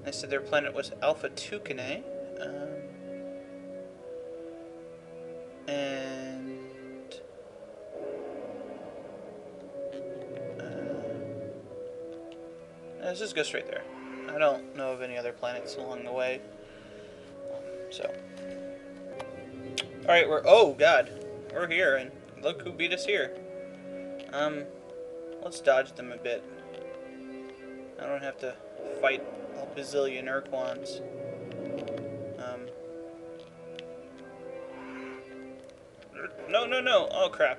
They said their planet was Alpha Tucanae. And let's just go straight there. I don't know of any other planets along the way. So, alright, oh god, we're here, and look who beat us here. Let's dodge them a bit. I don't have to fight a bazillion ur-quans. No, no, no! Oh crap.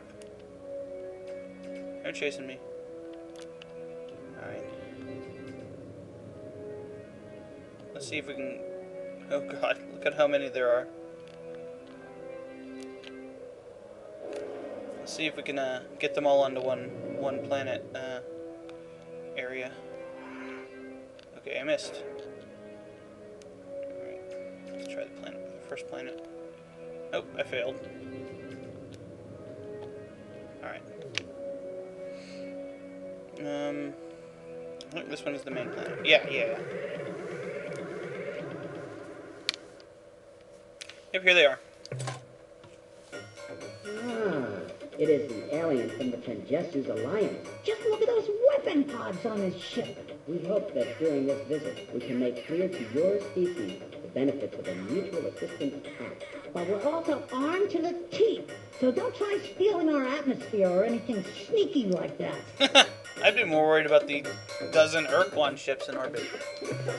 They're chasing me. Alright. Let's see if we can... Oh god, look at how many there are. Let's see if we can get them all onto one planet area. Okay, I missed. Alright, let's try the first planet. Nope, I failed. Alright. I think this one is the main planet. Yeah. Yep, here they are. It is the alien from the Congestus Alliance. Just look at those weapon pods on his ship. We hope that during this visit, we can make clear to your species the benefits of a mutual assistance pact. But we're also armed to the teeth, so don't try stealing our atmosphere or anything sneaky like that. I'd be more worried about the dozen ur-quan ships in orbit.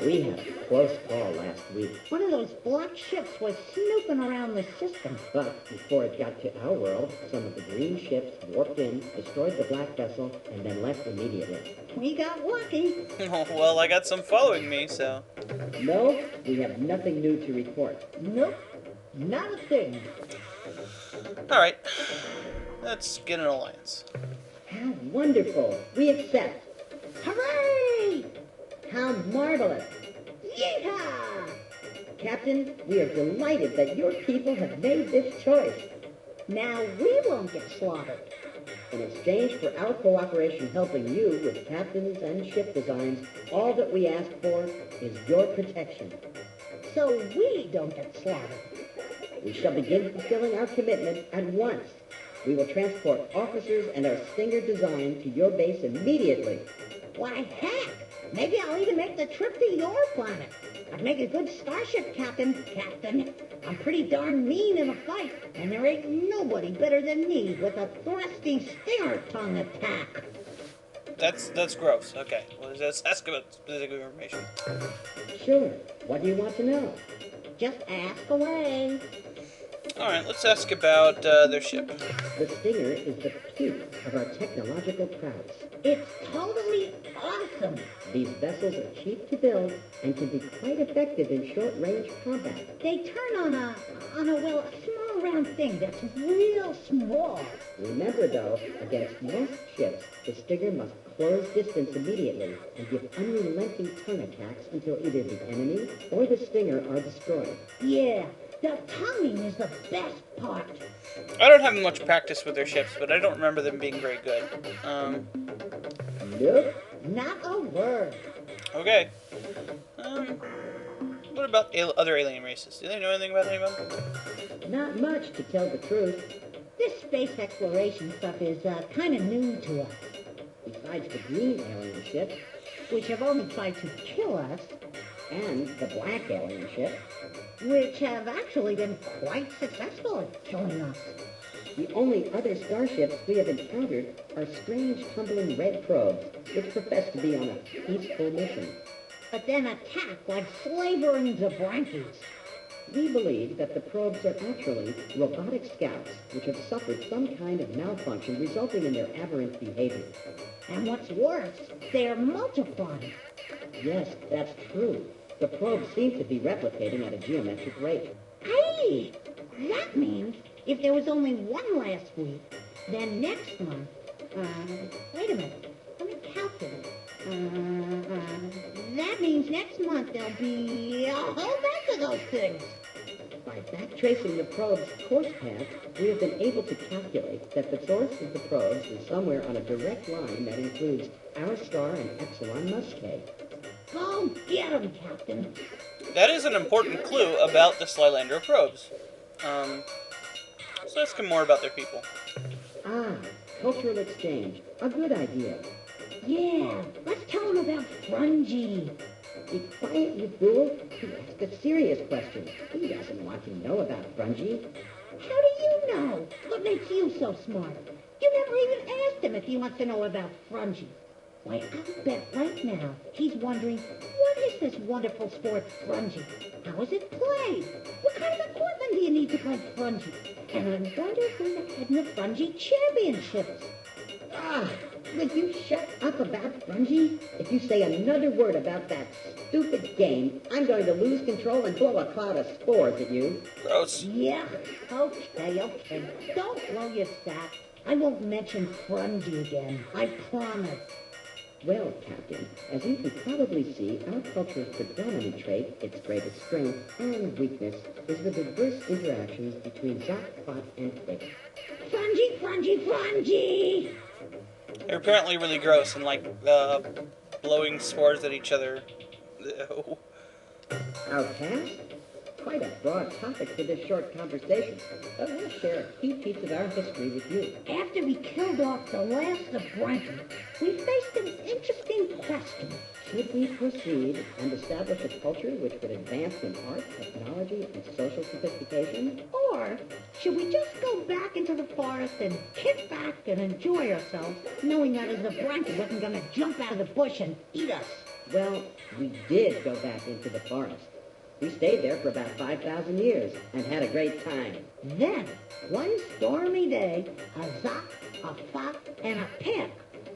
We had a close call last week. One of those black ships was snooping around the system. But before it got to our world, some of the green ships warped in, destroyed the black vessel, and then left immediately. We got lucky. Oh, well, I got some following me, so... No, we have nothing new to report. Nope, not a thing. Alright, let's get an alliance. How wonderful! We accept! Hooray! How marvelous! Yeehaw! Captain, we are delighted that your people have made this choice. Now we won't get slaughtered. In exchange for our cooperation helping you with captains and ship designs, all that we ask for is your protection. So we don't get slaughtered. We shall begin fulfilling our commitment at once. We will transport officers and our Stinger design to your base immediately. Why, heck! Maybe I'll even make the trip to your planet. I'd make a good starship captain. I'm pretty darn mean in a fight, and there ain't nobody better than me with a thrusty Stinger tongue attack. That's gross. Okay, well, let's ask about specific information. Sure. What do you want to know? Just ask away. Alright, let's ask about their ship. The Stinger is the peak of our technological prowess. It's totally awesome. These vessels are cheap to build and can be quite effective in short-range combat. They turn on a small round thing that's real small. Remember, though, against most ships, the Stinger must close distance immediately and give unrelenting tongue attacks until either the enemy or the Stinger are destroyed. Yeah. The tonguing is the best part. I don't have much practice with their ships, but I don't remember them being very good. Nope, not a word. Okay. What about other alien races? Do they know anything about any of them? Not much, to tell the truth. This space exploration stuff is kind of new to us. Besides the green alien ships, which have only tried to kill us, and the black alien ships, which have actually been quite successful at killing us. The only other starships we have encountered are strange tumbling red probes, which profess to be on a peaceful mission. But then attack like slavering Zabrankies. We believe that the probes are actually robotic scouts, which have suffered some kind of malfunction resulting in their aberrant behavior. And what's worse, they're multiplying. Yes, that's true. The probes seem to be replicating at a geometric rate. Hey! That means if there was only one last week, then next month... wait a minute. Let me calculate. That means next month there'll be a whole bunch of those things. By backtracing the probe's course path, we have been able to calculate that the source of the probes is somewhere on a direct line that includes our star and Epsilon Muscae. Oh, Go get 'em, Captain. That is an important clue about the Slylandro probes. So let's get more about their people. Ah, cultural exchange. A good idea. Yeah, let's tell them about Frungy. Be quiet, you fool. He asked a serious question. He doesn't want to know about Frungy. How do you know? What makes you so smart? You never even asked him if he wants to know about Frungy. Why, I'll bet right now he's wondering, what is this wonderful sport, Frungy? How is it played? What kind of equipment do you need to play Frungy? And I wonder who's ahead in the Frungy championships. Ah, will you shut up about Frungy? If you say another word about that stupid game, I'm going to lose control and blow a cloud of spores at you. Gross. Yeah, okay. Don't blow your stack. I won't mention Frungy again. I promise. Well, Captain, as you can probably see, our culture's predominant trait, its greatest strength and weakness, is the diverse interactions between Zot, Quat, and Thick. Frungy! They're apparently really gross and like blowing spores at each other. Ew. Our past? Quite a broad topic for this short conversation, but we'll share a key piece of our history with you. After we killed off the last of Frankie, we faced an interesting question. Should we proceed and establish a culture which would advance in art, technology, and social sophistication? Or should we just go back into the forest and kick back and enjoy ourselves, knowing that as a Frankie wasn't going to jump out of the bush and eat us? Well, we did go back into the forest. We stayed there for about 5,000 years and had a great time. Then, one stormy day, a Zot, a Fop, and a Pip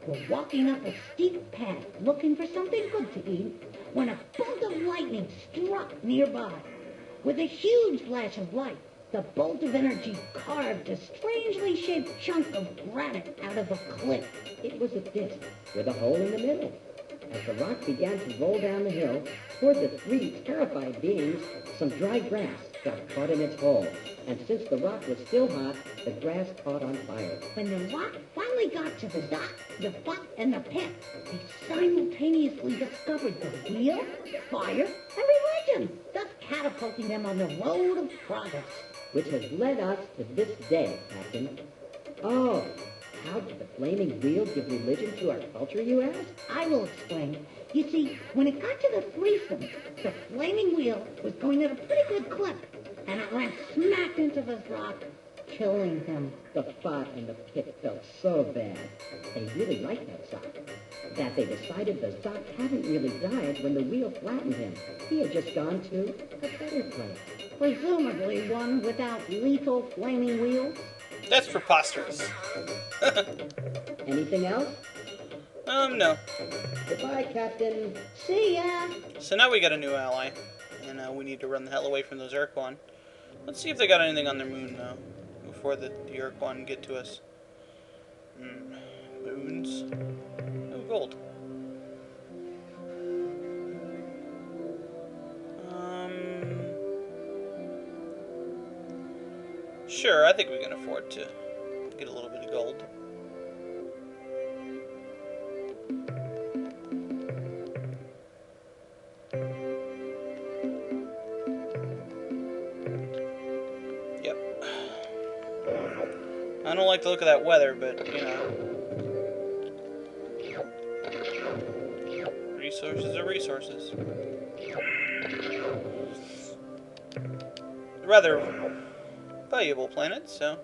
were walking up a steep path looking for something good to eat when a bolt of lightning struck nearby. With a huge flash of light, the bolt of energy carved a strangely shaped chunk of granite out of a cliff. It was a disc with a hole in the middle. As the rock began to roll down the hill toward the three terrified beings, some dry grass got caught in its hole. And since the rock was still hot, the grass caught on fire. When the rock finally got to the Zot, the Fop, and the Pip, they simultaneously discovered the wheel, fire, and religion, thus catapulting them on the road of progress. Which has led us to this day, Captain. Oh, how did the flaming wheel give religion to our culture, you ask? I will explain. You see, when it got to the threesome, the flaming wheel was going at a pretty good clip, and it ran smack into the rock, killing him. The Fop and the Pip felt so bad. They really liked that Zot, that they decided the Zot hadn't really died when the wheel flattened him. He had just gone to a better place. Presumably one without lethal flaming wheels? That's preposterous. Anything else? No. Goodbye, Captain. See ya. So now we got a new ally, and we need to run the hell away from those ur-quan. Let's see if they got anything on their moon, though, before the ur-quan get to us. Moons. Oh, gold. Sure, I think we can afford to get a little bit of gold. Yep. I don't like the look of that weather, but, you know. Resources are resources. Rather valuable planet, so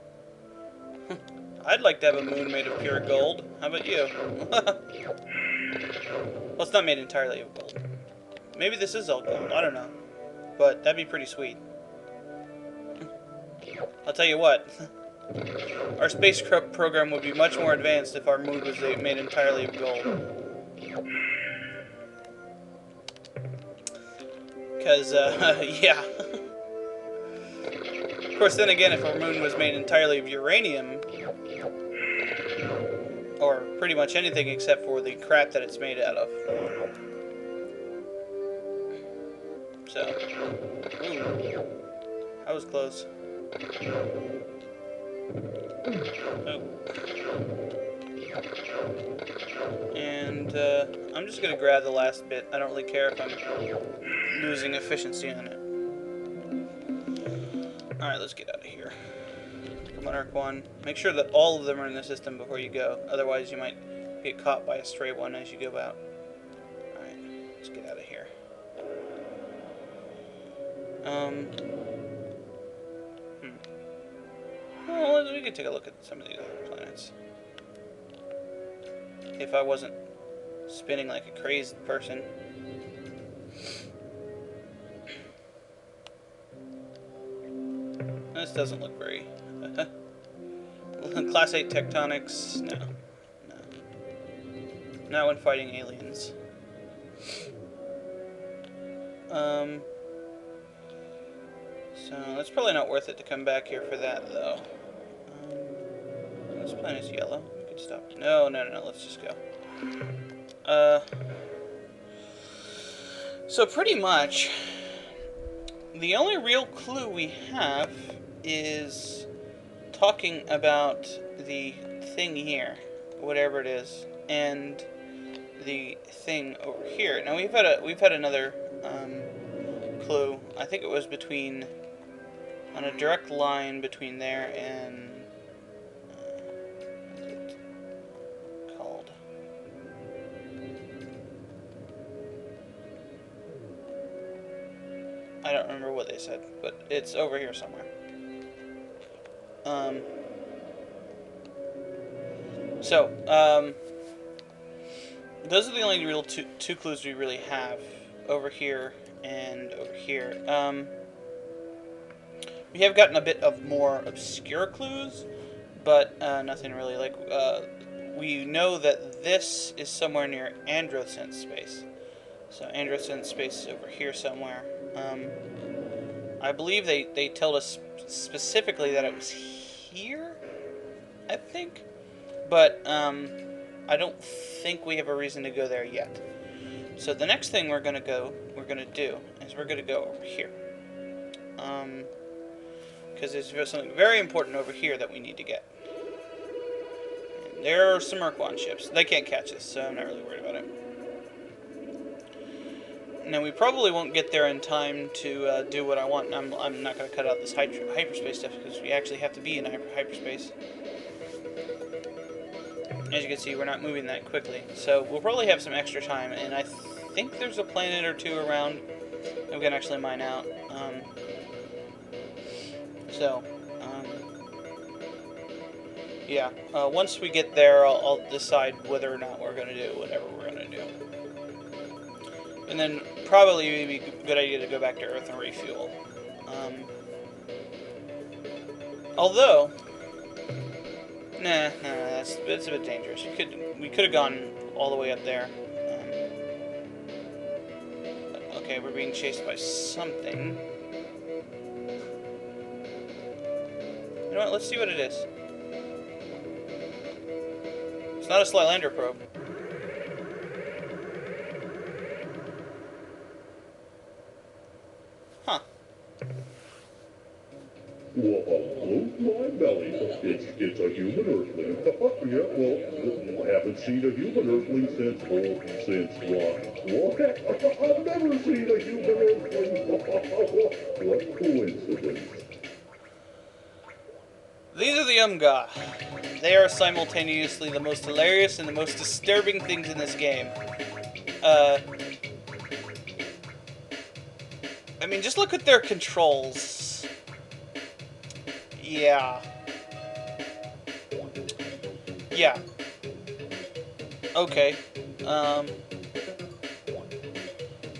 I'd like to have a moon made of pure gold. How about you? Well, it's not made entirely of gold. Maybe this is all gold. I don't know. But that'd be pretty sweet. I'll tell you what. Our space program would be much more advanced if our moon was made entirely of gold. Because, yeah. Of course, then again, if our moon was made entirely of uranium, or pretty much anything except for the crap that it's made out of. So, ooh, that was close. Oh. And I'm just going to grab the last bit. I don't really care if I'm losing efficiency on it. Alright, let's get out of here. Come on, ur-quan. Make sure that all of them are in the system before you go. Otherwise, you might get caught by a stray one as you go out. Alright, let's get out of here. Well, we could take a look at some of these other planets. If I wasn't spinning like a crazed person. This doesn't look very... Class 8 tectonics, no. No. Not when fighting aliens. So, that's probably not worth it to come back here for that, though. This planet's yellow. We could stop. No, let's just go. So pretty much, the only real clue we have is talking about the thing here, whatever it is, and the thing over here. Now we've had another clue. I think it was on a direct line between there and what's it called? I don't remember what they said, but it's over here somewhere. Those are the only real two clues we really have, over here and over here. We have gotten a bit of more obscure clues, but nothing really. Like, we know that this is somewhere near Androcent space. So Androcent space is over here somewhere. I believe they told us specifically that it was here, I think. But I don't think we have a reason to go there yet. So the next thing we're gonna do is we're gonna go over here. Because there's something very important over here that we need to get. And there are some ur-quan ships. They can't catch us, so I'm not really worried about it. Now, we probably won't get there in time to do what I want. I'm not going to cut out this hyperspace stuff because we actually have to be in hyperspace. As you can see, we're not moving that quickly. So we'll probably have some extra time, and I think there's a planet or two around that we can actually mine out. Yeah. Once we get there, I'll decide whether or not we're going to do whatever we're going to do. And then probably it would be a good idea to go back to Earth and refuel. Although, it's a bit dangerous. We could have gone all the way up there. Okay, we're being chased by something. You know what? Let's see what it is. It's not a Slylander probe. Huh. Well, my belly. It's a human earthling. Yeah, well, I haven't seen a human earthling since what? I've never seen a human earthling. What coincidence. These are the Umga. They are simultaneously the most hilarious and the most disturbing things in this game. I mean, just look at their controls. Yeah. Yeah. Okay.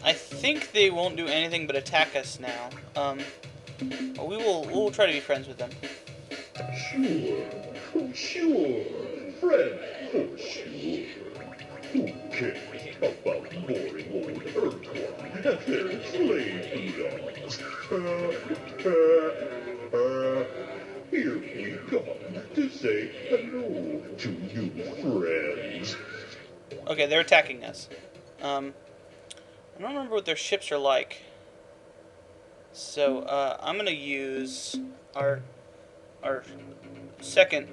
I think they won't do anything but attack us now. We'll try to be friends with them. Sure. Friend, for sure. Who cares about boring old ur-quan and their slave dogs? Here we come to say hello to you, friends. Okay, they're attacking us. I don't remember what their ships are like. So, I'm gonna use our second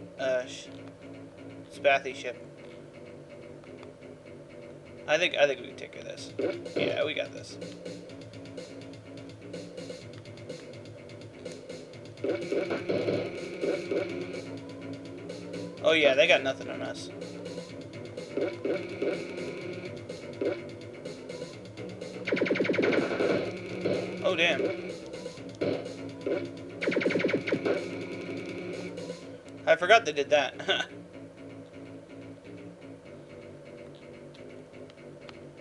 Spathy ship. I think we can take care of this. Yeah, we got this. Oh yeah, they got nothing on us. Oh damn. I forgot they did that.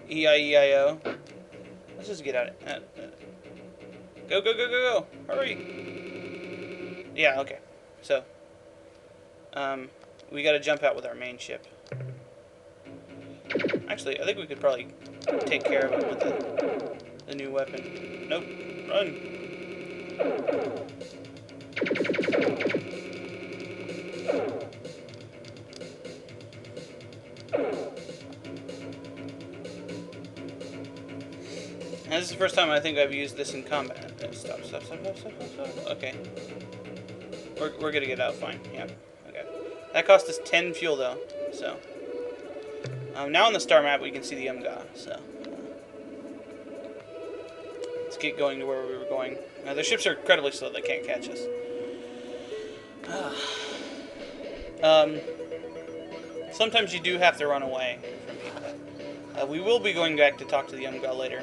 E-I-E-I-O. Let's just get out of it. Go, go, go, go, go. Hurry. Yeah, okay. So, we gotta jump out with our main ship. Actually, I think we could probably take care of it with the new weapon. Nope. Run. And this is the first time I think I've used this in combat. Stop, stop, stop, stop, stop, stop. Okay. We're gonna get out fine. Yeah. Okay. That cost us 10 fuel though. So. Now on the star map we can see the Umga. So. Let's get going to where we were going. The ships are incredibly slow. They can't catch us. Sometimes you do have to run away from people. We will be going back to talk to the Umga later.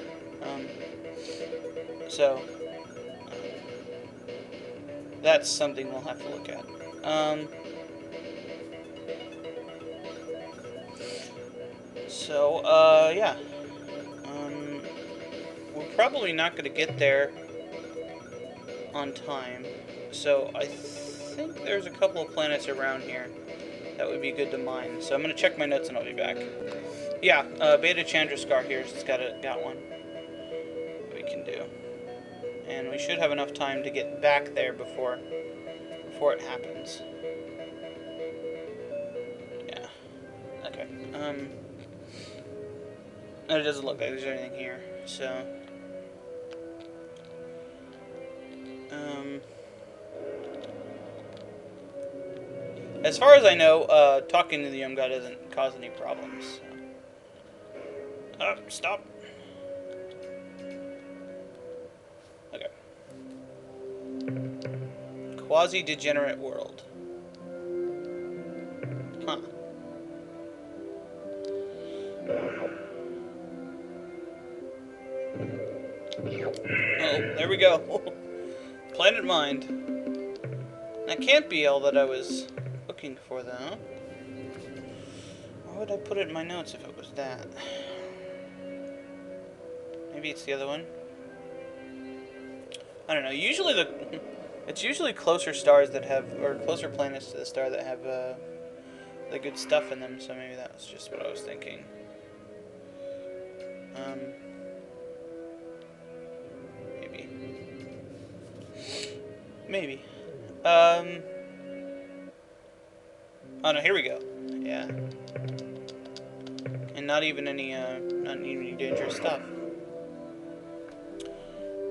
That's something we'll have to look at. Yeah. We're probably not going to get there on time. So I think there's a couple of planets around here that would be good to mine. So I'm going to check my notes and I'll be back. Yeah, Beta Chandraskar here has got one we can do. And we should have enough time to get back there before it happens. Yeah. Okay. It doesn't look like there's anything here, so as far as I know, talking to the Umga doesn't cause any problems. So. Stop. Okay. Quasi-degenerate world. Huh. Oh, there we go. Planet Mind. That can't be all that I was looking for, though. Why would I put it in my notes if it was that? Maybe it's the other one. I don't know. Usually it's usually closer stars that have, or closer planets to the star that have the good stuff in them. So maybe that was just what I was thinking. Maybe. Oh no, here we go. Yeah. And not even any dangerous stuff.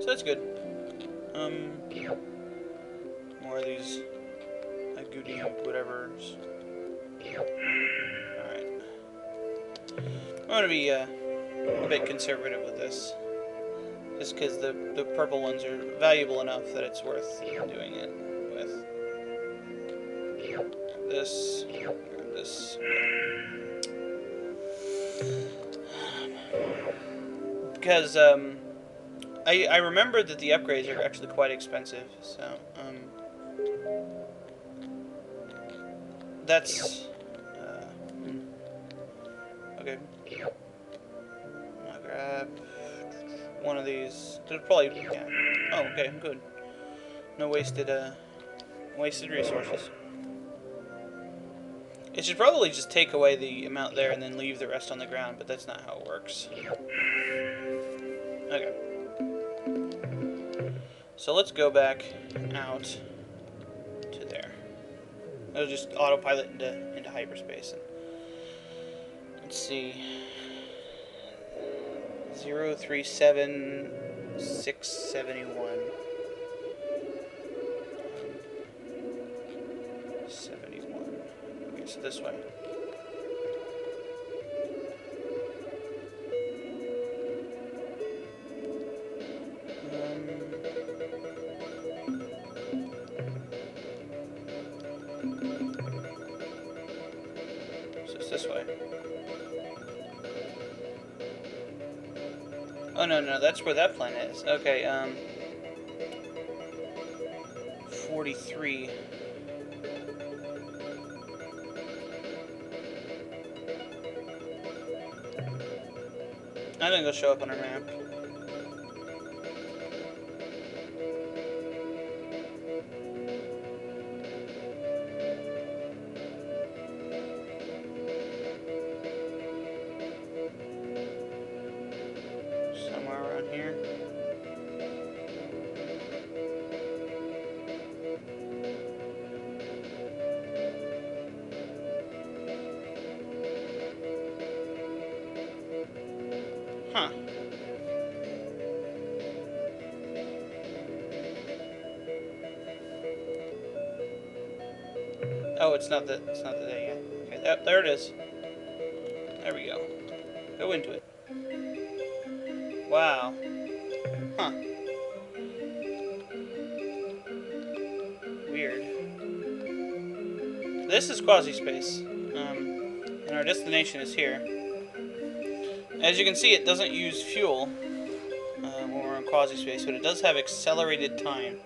So that's good. More of these goody whatevers. Alright. I'm gonna be a bit conservative with this. Just because the purple ones are valuable enough that it's worth doing it with. This. Because, I remember that the upgrades are actually quite expensive, so, that's, okay. I'll grab one of these. There's probably, yeah. Oh, okay, good. No wasted resources. It should probably just take away the amount there and then leave the rest on the ground, but that's not how it works. Okay. So let's go back out to there. It'll just autopilot into hyperspace. And let's see. 037,671. 71. Okay, so this way. this way. Oh, no, that's where that planet is. Okay, 43. I think it'll show up on our map. Somewhere around here. Huh. Oh, it's not the day yet. Okay, there it is. There we go. Go into it. Wow. Huh. Weird. This is quasi-space. And our destination is here. As you can see, it doesn't use fuel when we're in quasi-space, but it does have accelerated time.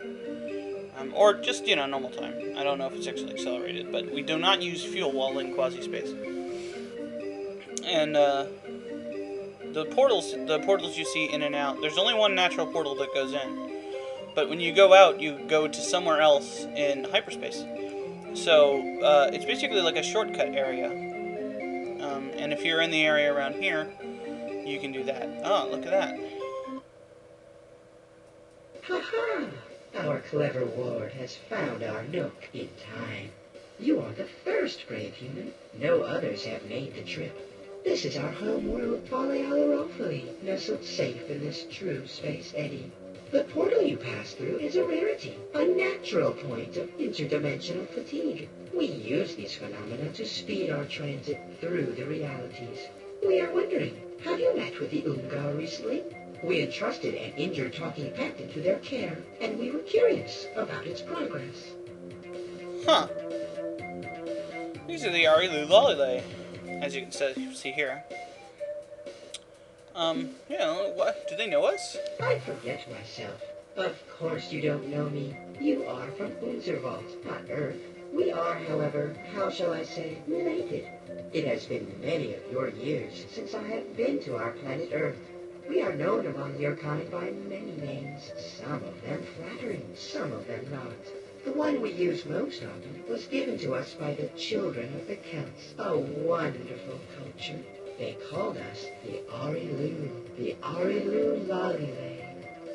Or just, normal time. I don't know if it's actually accelerated, but we do not use fuel while in quasi-space. And the portals you see in and out, there's only one natural portal that goes in. But when you go out, you go to somewhere else in hyperspace. So it's basically like a shortcut area. And if you're in the area around here, you can do that. Oh, look at that. Ha-ha! Our clever ward has found our nook in time. You are the first brave human. No others have made the trip. This is our home world, Polyalorofili, nestled safe in this true space eddy. The portal you pass through is a rarity, a natural point of interdimensional fatigue. We use these phenomena to speed our transit through the realities. We are wondering, have you met with the Umgar recently? We entrusted an injured talking pet into their care, and we were curious about its progress. Huh. These are the Arilu-Lolile, as you can see here. What? Do they know us? I forget myself. Of course you don't know me. You are from Unzervault, not Earth. We are, however, how shall I say, related. It has been many of your years since I have been to our planet Earth. We are known among your kind by many names, some of them flattering, some of them not. The one we use most often was given to us by the children of the Celts, a wonderful culture. They called us the Arilu-Lolile.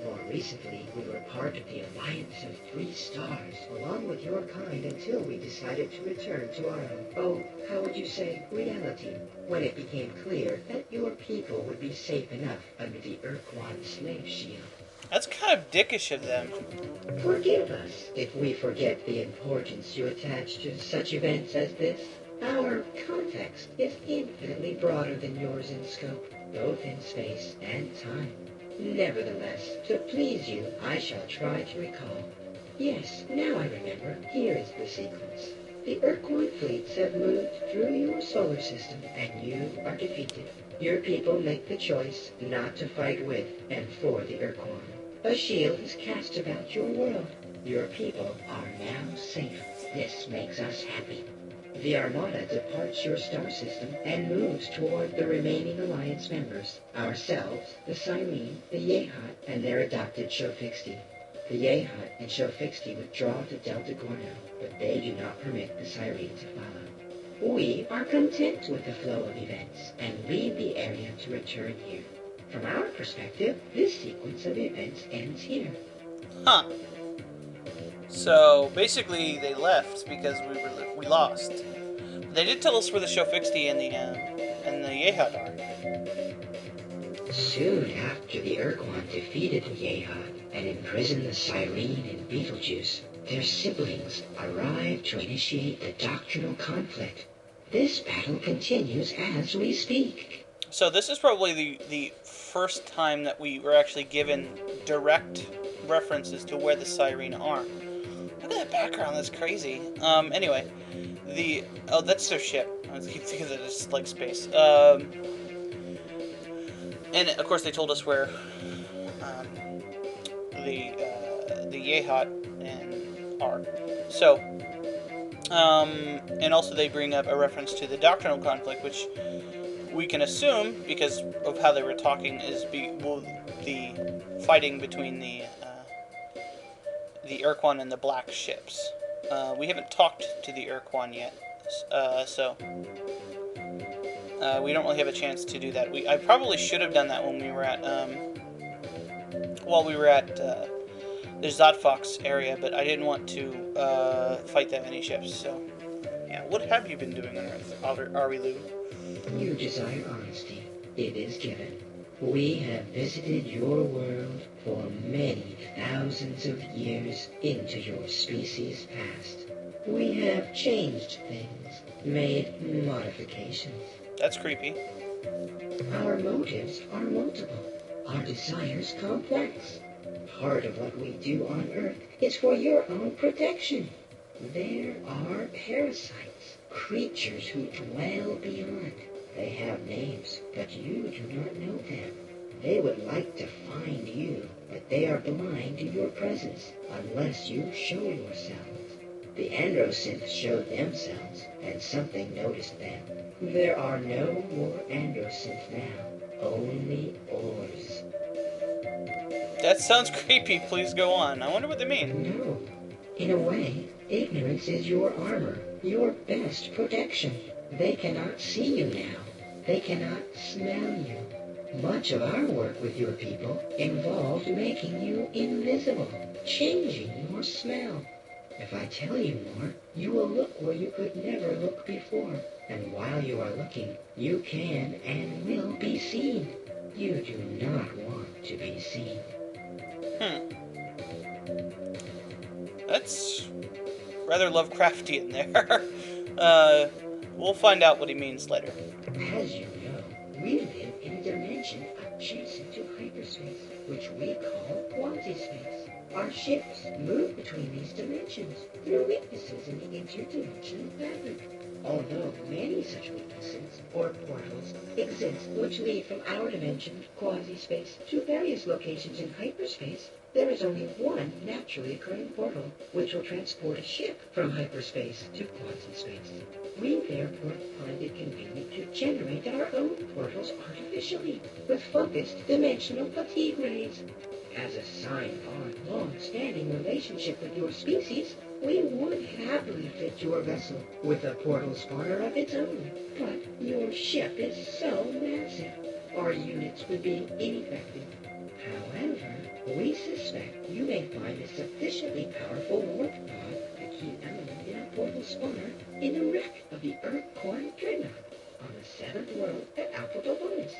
More recently, we were part of the Alliance of Three Stars, along with your kind, until we decided to return to our own, how would you say, reality, when it became clear that your people would be safe enough under the ur-quan slave shield. That's kind of dickish of them. Forgive us if we forget the importance you attach to such events as this. Our context is infinitely broader than yours in scope, both in space and time. Nevertheless, to please you, I shall try to recall. Yes, now I remember. Here is the sequence. The ur-quan fleets have moved through your solar system, and you are defeated. Your people make the choice not to fight with and for the ur-quan. A shield is cast about your world. Your people are now safe. This makes us happy. The Armada departs your star system and moves toward the remaining Alliance members, ourselves, the Cyrene, the Yehat, and their adopted Shofixti. The Yehat and Shofixti withdraw to Delta Gorno, but they do not permit the Cyrene to follow. We are content with the flow of events and leave the area to return here. From our perspective, this sequence of events ends here. Huh. So basically, they left because we lost. They did tell us where the Shofixti and the Yehat are. Soon after the ur-quan defeated the Yehat and imprisoned the Cyrene and Beetlejuice, their siblings arrived to initiate the doctrinal conflict. This battle continues as we speak. So this is probably the first time that we were actually given direct references to where the Cyrene are. Look at that background, that's crazy. Anyway, Oh, that's their ship. I was keep thinking that it's like space. And of course they told us where the Yehat and are. So, and also they bring up a reference to the doctrinal conflict, which we can assume, because of how they were talking, is the fighting between the ur-quan and the black ships. We haven't talked to the ur-quan yet, so we don't really have a chance to do that. I probably should have done that when we were at while we were at the Zotfox area, but I didn't want to fight that many ships. So yeah, what have you been doing on Earth, Arilu? You desire honesty. It is given. We have visited your world for many thousands of years into your species' past. We have changed things, made modifications. That's creepy. Our motives are multiple, our desires complex. Part of what we do on Earth is for your own protection. There are parasites, creatures who dwell beyond. They have names, but you do not know them. They would like to find you, but they are blind to your presence unless you show yourselves. The Androsynths showed themselves, and something noticed them. There are no more Androsynths now, only ores. That sounds creepy. Please go on. I wonder what they mean. No. In a way, ignorance is your armor, your best protection. They cannot see you now. They cannot smell you. Much of our work with your people involved making you invisible, changing your smell. If I tell you more, you will look where you could never look before. And while you are looking, you can and will be seen. You do not want to be seen. That's rather Lovecraftian there. We'll find out what he means later. As you know, we live in a dimension adjacent to hyperspace, which we call quasi-space. Our ships move between these dimensions through weaknesses in the interdimensional fabric. Although many such weaknesses, or portals, exist which lead from our dimension, quasi-space, to various locations in hyperspace, there is only one naturally occurring portal, which will transport a ship from hyperspace to quasi-space. We therefore find it convenient to generate our own portals artificially, with focused dimensional fatigue rays. As a sign of our long-standing relationship with your species, we would happily fit your vessel with a portal spawner of its own. But your ship is so massive, our units would be ineffective. However, we suspect you may find a sufficiently powerful warp pod, a key element in a portal spawner, in the wreck of the ur-quan dreadnought on the 7th world at Alpha Dobonis.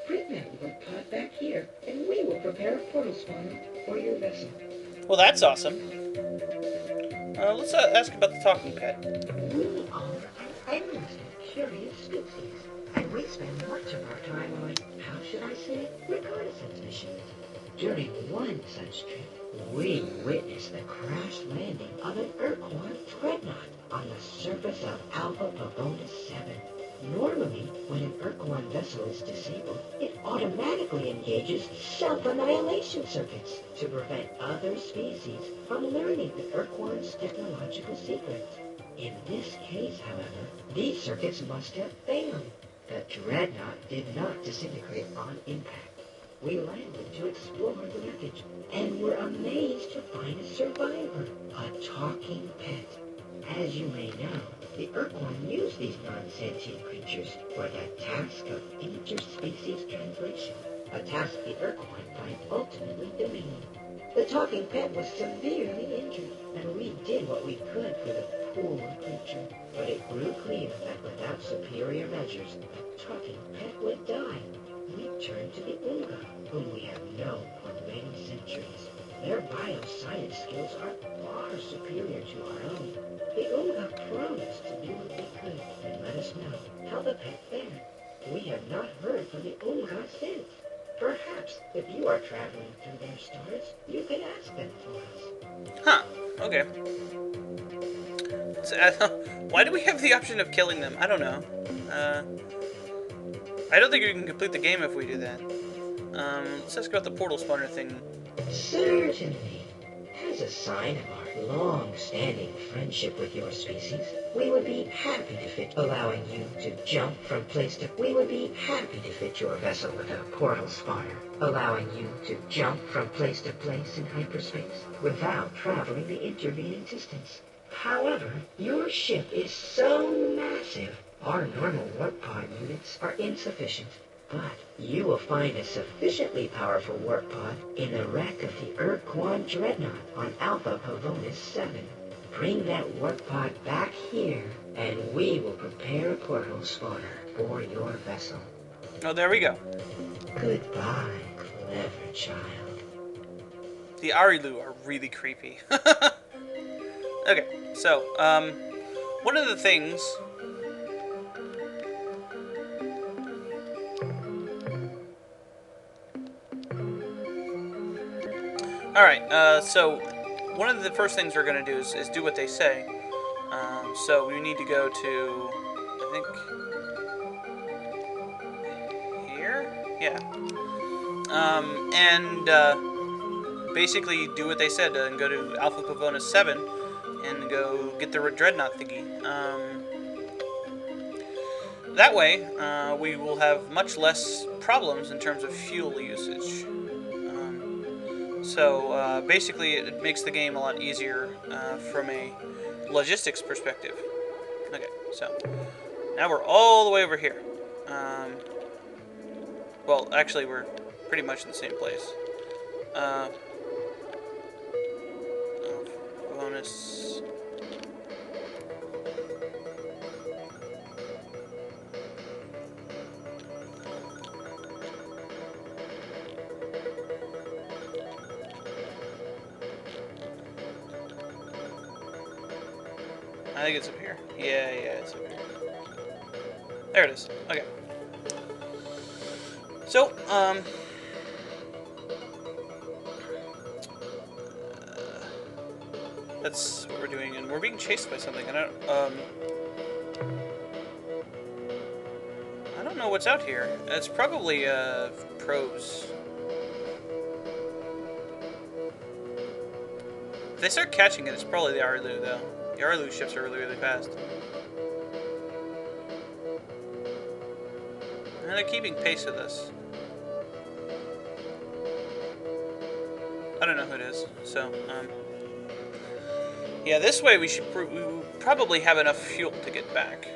Bring that warp pod back here, and we will prepare a portal spawner for your vessel. Well, that's awesome. Let's ask about the talking pet. We are an endlessly curious species, and we spend much of our time on, how should I say, reconnaissance missions. During one such trip, we witnessed the crash landing of an ur-quan dreadnought on the surface of Alpha Dobonis 7. Normally, when an ur-quan vessel is disabled, it automatically engages self-annihilation circuits to prevent other species from learning the ur-quan's technological secrets. In this case, however, these circuits must have failed. The dreadnought did not disintegrate on impact. We landed to explore the wreckage, and were amazed to find a survivor, a talking pet. As you may know, the ur-quan use these non-sentient creatures for the task of interspecies translation, a task the ur-quan find ultimately demeaning. The talking pet was severely injured, and we did what we could for the poor creature. But it grew clear that without superior measures, the talking pet would die. We turned to the Unga, whom we have known for many centuries. Their bioscience skills are far superior to our own. The Unga promised to do what they could and let us know how the pet fared. We have not heard from the Unga since. Perhaps, if you are traveling through their stars, you could ask them for us. Huh. Okay. Why do we have the option of killing them? I don't know. I don't think we can complete the game if we do that. Let's ask about the portal spawner thing. Certainly. As a sign of our long-standing friendship with your species, we would be happy to fit allowing you to jump from place to... We would be happy to fit your vessel with a portal spawner, allowing you to jump from place to place in hyperspace without traveling the intervening distance. However, your ship is so massive, our normal warp pod units are insufficient. But you will find a sufficiently powerful warp pod in the wreck of the ur-quan dreadnought on Alpha Pavonis 7. Bring that warp pod back here, and we will prepare a portal spawner for your vessel. Oh, there we go. Goodbye, clever child. The Arilu are really creepy. Okay, so, one of the things... Alright, so one of the first things we're going to do is do what they say. So we need to go to, I think, here? Yeah. And basically do what they said and go to Alpha Pavonis 7 and go get the Dreadnought thingy. That way, we will have much less problems in terms of fuel usage. So basically, it makes the game a lot easier from a logistics perspective. Okay, so now we're all the way over here. Well, actually, we're pretty much in the same place. Bonus. I think it's up here. Yeah, it's up here. There it is. Okay. So, that's what we're doing, and we're being chased by something. I don't know what's out here. It's probably probes. If they start catching it, it's probably the Arlu, though. The Arlu ships are really, really fast. And they're keeping pace with us. I don't know who it is, so, yeah, this way we will probably have enough fuel to get back.